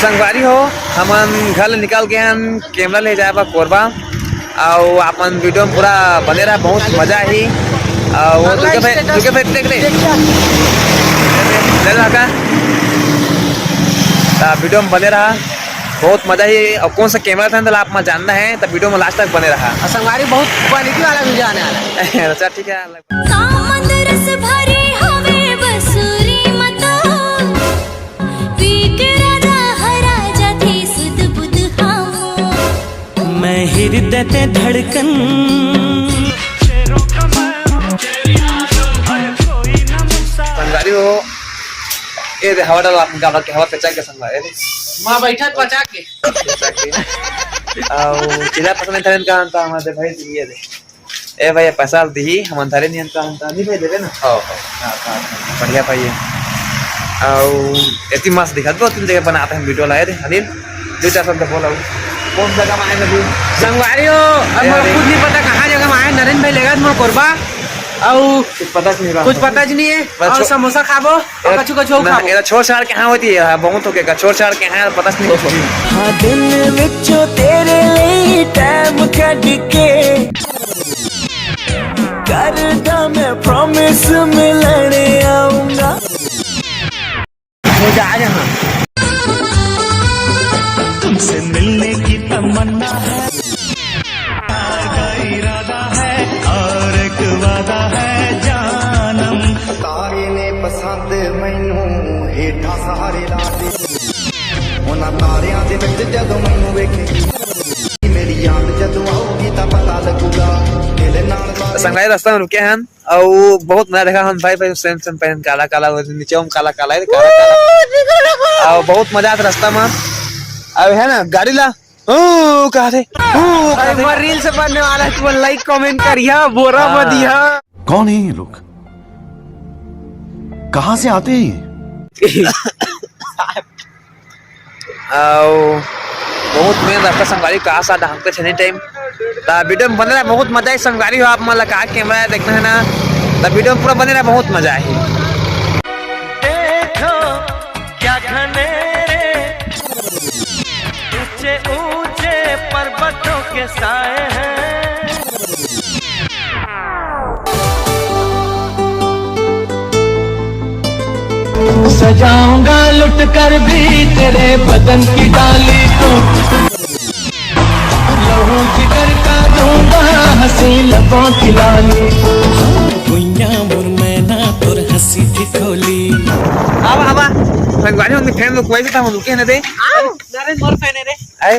संगवारी हो हमन घर निकाल के हम कैमरा ले जाए बा कोरबा और अपन वीडियो में पूरा बने रहा, बहुत मजा ही। वो देख ले का वीडियो में बने रहा, बहुत मजा ही। और कौन सा कैमरा था तो आप जानना है, तब वीडियो में लास्ट तक बने रहा। संगवारी बहुत क्वालिटी वाला वीडियो आने वाला है। अच्छा ठीक है। मैं हृदय ते धड़कन संगवारी हो ये दे हवा डाल आपका के हवा पचा के संगवारी मां बैठा पचा के और चिल्ला पसंद था इनका अंत हमारे भाई ये दे ए भाई पैसा दी हम अंधारे नहीं अंत नहीं भाई देवे ना। हां हां बढ़िया भाई है। और इतनी मस्त दिखा दो तीन जगह बनाते हैं वीडियो लाए थे अनिल दो चार शब्द बोला कौन जगह में आए अभी संगवारी हो अब मुझे खुद नहीं पता कहाँ जगह में आए। नरेंद्र भाई लेगा मोर कोरबा और कुछ पता नहीं है और समोसा खाबो और कछु कछु खाबो। एरा छोड़ छाड़ के हां होती है बहुत हो गया छोड़ छाड़ के हां पता नहीं। हाँ दिन विचो तेरे लिए टाइम कट के करदा मैं प्रॉमिस मिलने आऊंगा। मुझे आ जाना तुमसे मिलने की तमन्ना है, इरादा है और एक वादा है जानम। तारे ने पसंद मैनू हेठा सहारे ला दे उन्हां तारियां दे विच जदों मैनू वेखेगी मेरी याद जदों आऊगी तां पता लगूगा दिल नाल। संगवारी रास्ता में रुके हैं और बहुत मजा देखा हम भाई सेम सेम पहन काला काला नीचे में काला काला है और बहुत मजा आता रास्ता में। अब है ना गाड़ी ला कहा थे रील से बनने वाला है, तू लाइक कमेंट करिया बोरा मत दिया। कौन है ये लोग, कहाँ से आते हैं? बहुत मेन रास्ता संगवारी कहा सा ढंग पे छने टाइम ता वीडियो में बने रहा बहुत मजा है। संगवारी हो आप मतलब कहा कैमरा देखना है ना तब वीडियो में पूरा बने रहा बहुत मजा है। देखो क्या घनेरे ऊंचे ऊंचे पर्वतों के साए हैं। सजाऊंगा लुट कर भी तेरे बदन की डाली को, लहू जिगर का दूंगा हंसी लबों की लाली। भुइया मुरमैना तुर हंसी थी खोली। आवा संगवारी हम फैन लोग कोई भी था हम रुके न दे नरेंद्र मोर फैन है रे आए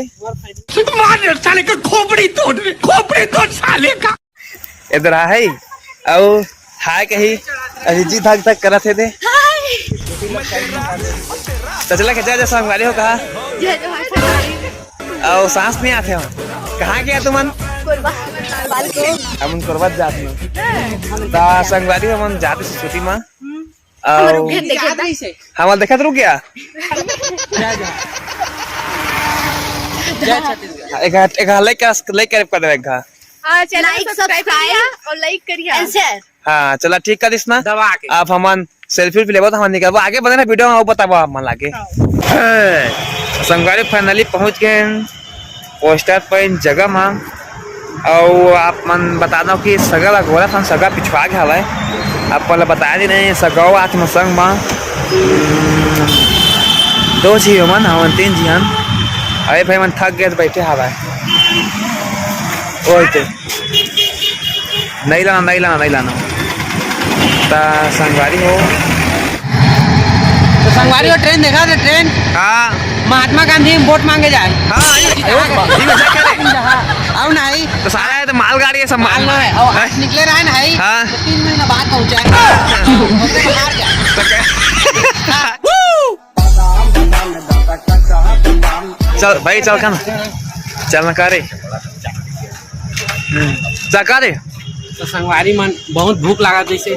मार साले का खोपड़ी तोड़ साले का। इधर आ है और हाय कही अजी धक धक करत थे तो चला के जा संगवारी हो कहा और सांस नहीं आते हम कहाँ गया तुमन हम कोरबा जाते हो ता संगवारी हम जाते से छुट्टी में और हमारे देखा तो रुक गया एक लाइक कर दे एक लाइक सब्सक्राइब और लाइक करिए। हाँ चला ठीक कर दिस ना दबा के आप हमन सेल्फी लेबो तो हम निकलबो आगे बढ़े ना वीडियो में बताबो आप मन लागे। संगवारी फाइनली पहुंच गए पोस्टर पर जगह में और आप मन बता दो कि सगा घोड़ा था सगा पिछवा गया है आप पहले बताया दी नहीं सगाओ आठ में संग में दो जी मन हम तीन जी हन अरे भाई मन थक गए तो बैठे हवा ओके नहीं लाना ता संगवारी हो तो संगवारी हो ट्रेन देखा थे ट्रेन हाँ महात्मा गांधी वोट मांगे जाए आओ नहीं तो सारा है तो मालगाड़ी है सब माल ना है और आज निकले रहे ना है हाँ। तो 3 महीना बाद पहुंचा चल भाई चल खाना चल करे चका दे तो संगवारी मन बहुत भूख लगा जैसे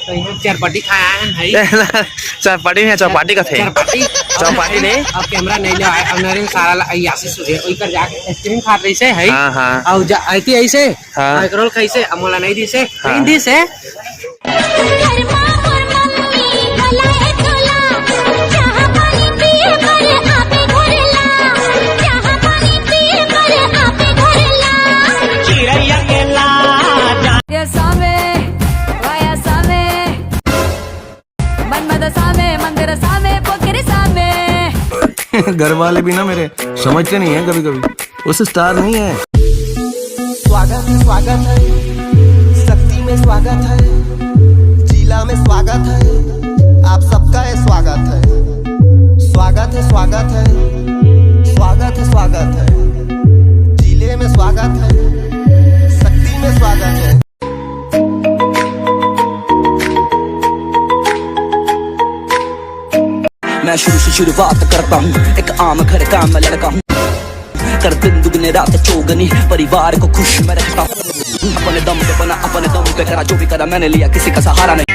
तो यहाँ चरपटी खाया है चौपाटी है चौपाटी का थे चौपाटी ने अब कैमरा नहीं ले आए अब नरेंद्र सारा यासी सुधे ओई कर जाके आइसक्रीम खा रही से है हाँ हाँ और आईती ऐसे हाँ रोल कैसे अमोला नहीं दी से हाँ। नहीं दी से ಮನ್ಮದ ಸಾಮೆ ಮಂದಿರ ಸಾಮೆ ಪೊಕ್ಕಿರಿ ಸಾಮೆ घर वाले भी ना मेरे समझते नहीं है कभी कभी उस स्टार नहीं है। स्वागत है शक्ति में स्वागत है, जिला में स्वागत है, आप सबका है स्वागत है, स्वागत है स्वागत है, स्वागत है स्वागत है, जिले में स्वागत है, शक्ति में स्वागत है। मैं शुरू से शुरुआत करता हूँ, एक आम घर का मैं लड़का हूँ, कर दिन दुगने रात चौगनी, परिवार को खुश मैं रखता हूँ, अपने दम पे बना अपने दम पे करा, जो भी करा मैंने लिया किसी का सहारा नहीं।